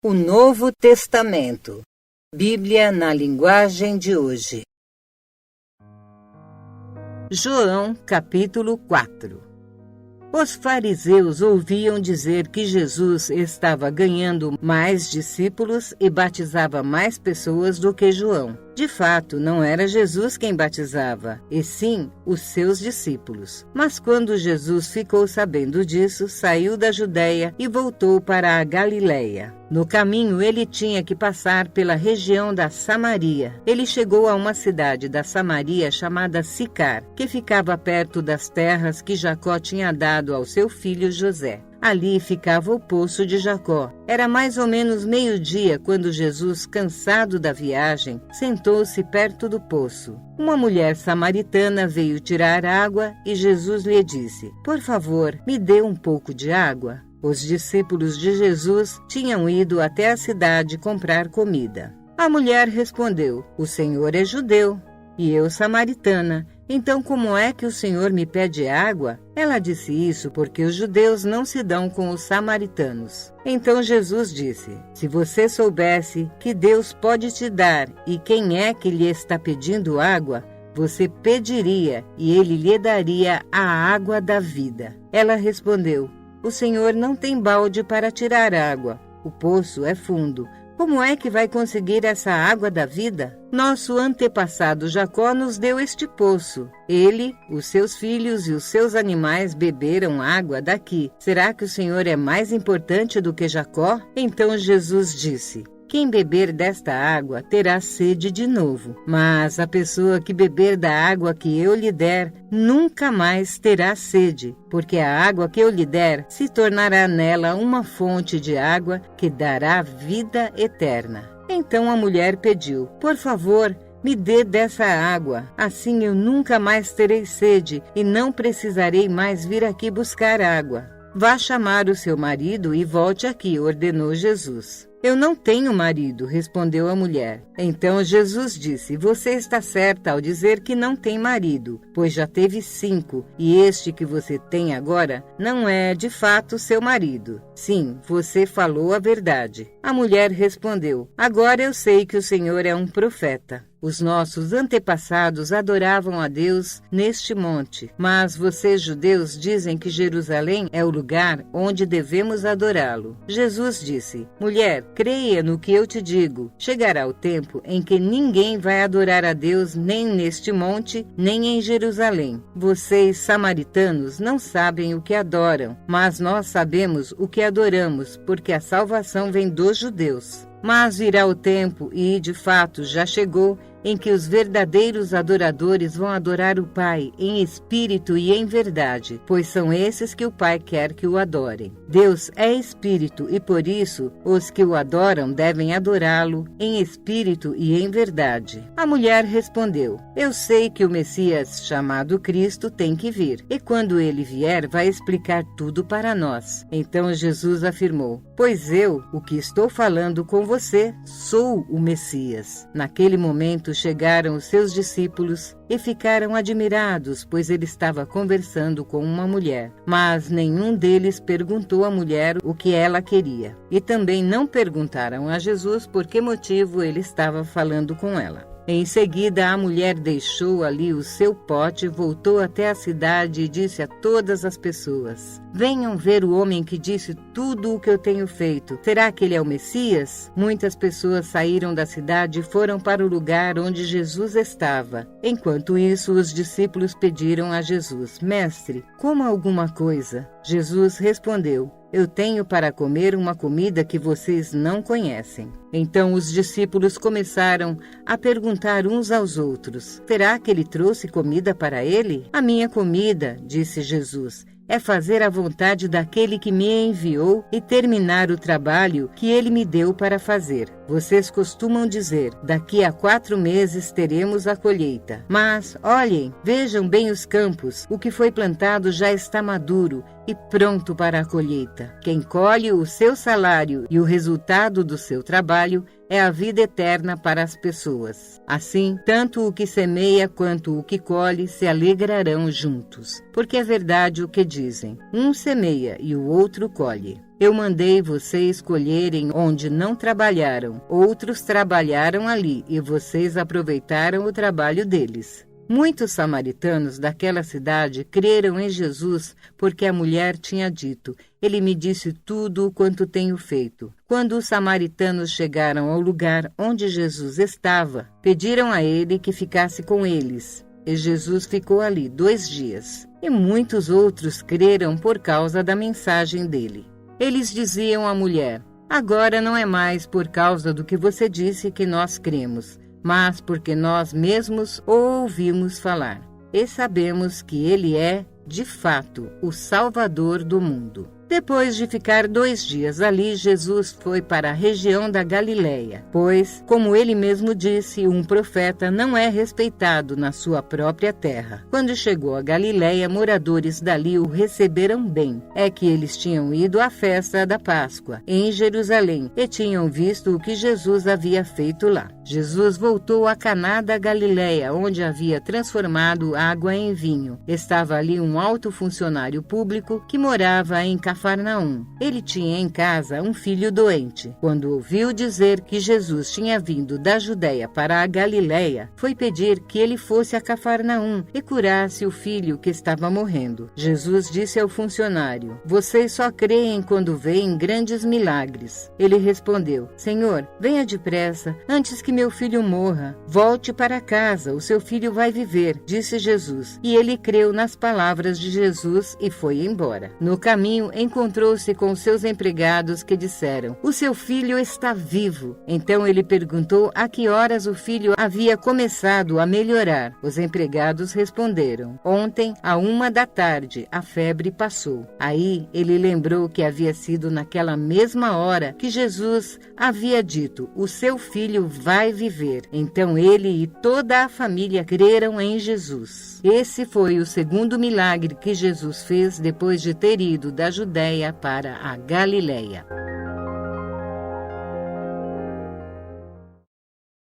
O Novo Testamento. Bíblia na linguagem de hoje. João, capítulo 4. Os fariseus ouviam dizer que Jesus estava ganhando mais discípulos e batizava mais pessoas do que João. De fato, não era Jesus quem batizava, e sim os seus discípulos. Mas quando Jesus ficou sabendo disso, saiu da Judeia e voltou para a Galileia. No caminho, ele tinha que passar pela região da Samaria. Ele chegou a uma cidade da Samaria chamada Sicar, que ficava perto das terras que Jacó tinha dado ao seu filho José. Ali ficava o poço de Jacó. Era mais ou menos meio-dia quando Jesus, cansado da viagem, sentou-se perto do poço. Uma mulher samaritana veio tirar água e Jesus lhe disse: "Por favor, me dê um pouco de água." Os discípulos de Jesus tinham ido até a cidade comprar comida. A mulher respondeu: "O Senhor é judeu e eu samaritana. Então como é que o Senhor me pede água?" Ela disse isso porque os judeus não se dão com os samaritanos. Então Jesus disse: "Se você soubesse que Deus pode te dar e quem é que lhe está pedindo água, você pediria e ele lhe daria a água da vida." Ela respondeu: "O Senhor não tem balde para tirar água. O poço é fundo. Como é que vai conseguir essa água da vida? Nosso antepassado Jacó nos deu este poço. Ele, os seus filhos e os seus animais beberam água daqui. Será que o Senhor é mais importante do que Jacó?" Então Jesus disse: "Quem beber desta água terá sede de novo, mas a pessoa que beber da água que eu lhe der nunca mais terá sede, porque a água que eu lhe der se tornará nela uma fonte de água que dará vida eterna." Então a mulher pediu: "Por favor, me dê dessa água, assim eu nunca mais terei sede e não precisarei mais vir aqui buscar água." "Vá chamar o seu marido e volte aqui", ordenou Jesus. "Eu não tenho marido", respondeu a mulher. Então Jesus disse: "Você está certa ao dizer que não tem marido, pois já teve 5, e este que você tem agora não é, de fato, seu marido. Sim, você falou a verdade." A mulher respondeu: "Agora eu sei que o Senhor é um profeta. Os nossos antepassados adoravam a Deus neste monte, mas vocês judeus dizem que Jerusalém é o lugar onde devemos adorá-lo." Jesus disse: "Mulher, creia no que eu te digo. Chegará o tempo em que ninguém vai adorar a Deus nem neste monte, nem em Jerusalém. Vocês, samaritanos, não sabem o que adoram, mas nós sabemos o que adoramos, porque a salvação vem dos judeus. Mas virá o tempo, e de fato já chegou, em que os verdadeiros adoradores vão adorar o Pai em espírito e em verdade, pois são esses que o Pai quer que o adorem. Deus é espírito e por isso os que o adoram devem adorá-lo em espírito e em verdade." A mulher respondeu: "Eu sei que o Messias, chamado Cristo, tem que vir, e quando ele vier vai explicar tudo para nós." Então Jesus afirmou: "Pois eu, o que estou falando com você, sou o Messias." Naquele momento chegaram os seus discípulos e ficaram admirados, pois ele estava conversando com uma mulher. Mas nenhum deles perguntou à mulher o que ela queria. E também não perguntaram a Jesus por que motivo ele estava falando com ela. Em seguida, a mulher deixou ali o seu pote, voltou até a cidade e disse a todas as pessoas: "Venham ver o homem que disse tudo o que eu tenho feito. Será que ele é o Messias?" Muitas pessoas saíram da cidade e foram para o lugar onde Jesus estava. Enquanto isso, os discípulos pediram a Jesus: "Mestre, coma alguma coisa." Jesus respondeu: "Eu tenho para comer uma comida que vocês não conhecem." Então os discípulos começaram a perguntar uns aos outros: "Será que ele trouxe comida para ele?" "A minha comida", disse Jesus, "é fazer a vontade daquele que me enviou e terminar o trabalho que ele me deu para fazer. Vocês costumam dizer: daqui a 4 meses teremos a colheita. Mas, olhem, vejam bem os campos. O que foi plantado já está maduro e pronto para a colheita. Quem colhe o seu salário e o resultado do seu trabalho é a vida eterna para as pessoas. Assim, tanto o que semeia quanto o que colhe se alegrarão juntos. Porque é verdade o que dizem: um semeia e o outro colhe. Eu mandei vocês colherem onde não trabalharam, outros trabalharam ali e vocês aproveitaram o trabalho deles. Muitos samaritanos daquela cidade creram em Jesus porque a mulher tinha dito: ele me disse tudo quanto tenho feito. Quando os samaritanos chegaram ao lugar onde Jesus estava, pediram a ele que ficasse com eles. E Jesus ficou ali 2 dias. E muitos outros creram por causa da mensagem dele. Eles diziam à mulher: agora não é mais por causa do que você disse que nós cremos, mas porque nós mesmos o ouvimos falar. E sabemos que ele é, de fato, o Salvador do mundo. Depois de ficar 2 dias ali, Jesus foi para a região da Galileia, pois, como ele mesmo disse, um profeta não é respeitado na sua própria terra. Quando chegou a Galileia, moradores dali o receberam bem. É que eles tinham ido à festa da Páscoa, em Jerusalém, e tinham visto o que Jesus havia feito lá. Jesus voltou a Caná da Galileia, onde havia transformado água em vinho. Estava ali um alto funcionário público que morava em Cafarnaum. Ele tinha em casa um filho doente. Quando ouviu dizer que Jesus tinha vindo da Judéia para a Galileia, foi pedir que ele fosse a Cafarnaum e curasse o filho que estava morrendo. Jesus disse ao funcionário: vocês só creem quando veem grandes milagres. Ele respondeu: Senhor, venha depressa, antes que meu filho morra. Volte para casa, o seu filho vai viver, disse Jesus. E ele creu nas palavras de Jesus e foi embora. No caminho, encontrou-se com seus empregados que disseram: o seu filho está vivo. Então ele perguntou a que horas o filho havia começado a melhorar. Os empregados responderam: ontem, à 1h a febre passou. Aí ele lembrou que havia sido naquela mesma hora que Jesus havia dito: o seu filho vai viver. Então ele e toda a família creram em Jesus. Esse foi o segundo milagre que Jesus fez depois de ter ido da Judéia para a Galileia.